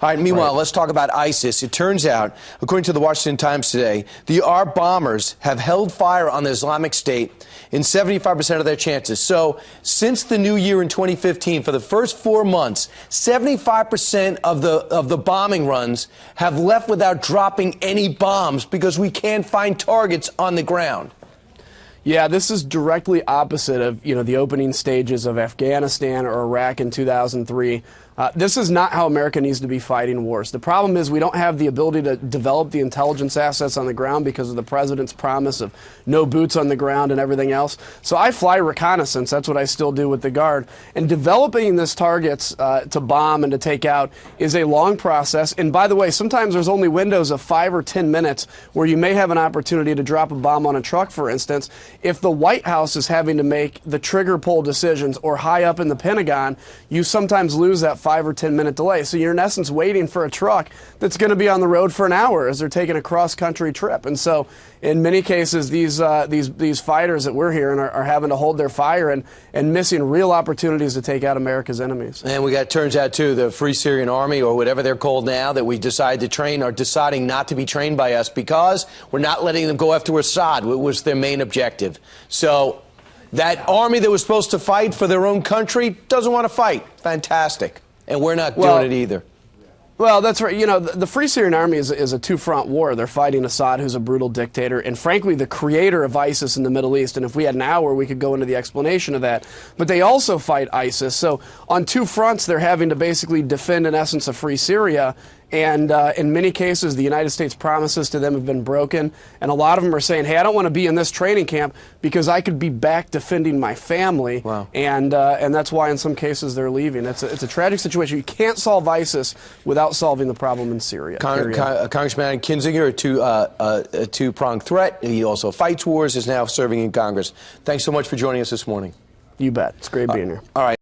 All right, meanwhile, let's talk about ISIS. It turns out, according to the Washington Times today, our bombers have held fire on the Islamic State in 75% of their chances. So since the new year in 2015, for the first 4 months, 75% of the bombing runs have left without dropping any bombs because we can't find targets on the ground. Yeah, this is directly opposite of, the opening stages of Afghanistan or Iraq in 2003. This is not how America needs to be fighting wars. The problem is we don't have the ability to develop the intelligence assets on the ground because of the president's promise of no boots on the ground and everything else. So I fly reconnaissance. That's what I still do with the Guard. And developing these targets to bomb and to take out is a long process. And by the way, sometimes there's only windows of 5 or 10 minutes where you may have an opportunity to drop a bomb on a truck, for instance. If the White House is having to make the trigger pull decisions or high up in the Pentagon, you sometimes lose that 5 or 10 minute delay. So you're in essence waiting for a truck that's going to be on the road for an hour as they're taking a cross-country trip. And so in many cases, these fighters that we're hearing are having to hold their fire and missing real opportunities to take out America's enemies. And we got, turns out too, the Free Syrian Army, or whatever they're called now, that we decide to train, are deciding not to be trained by us because we're not letting them go after Assad, which was their main objective. So that army that was supposed to fight for their own country doesn't want to fight. Fantastic. And we're not doing it either. Well, that's right. The Free Syrian Army is a two-front war. They're fighting Assad, who's a brutal dictator, and frankly, the creator of ISIS in the Middle East. And if we had an hour, we could go into the explanation of that. But they also fight ISIS. So on two fronts, they're having to basically defend, in essence, a free Syria. And in many cases, the United States promises to them have been broken. And a lot of them are saying, hey, I don't want to be in this training camp because I could be back defending my family. Wow. And that's why in some cases they're leaving. It's a tragic situation. You can't solve ISIS without solving the problem in Syria. Congressman Adam Kinzinger, a two-pronged threat. He also fights wars, is now serving in Congress. Thanks so much for joining us this morning. You bet. It's great being here. All right.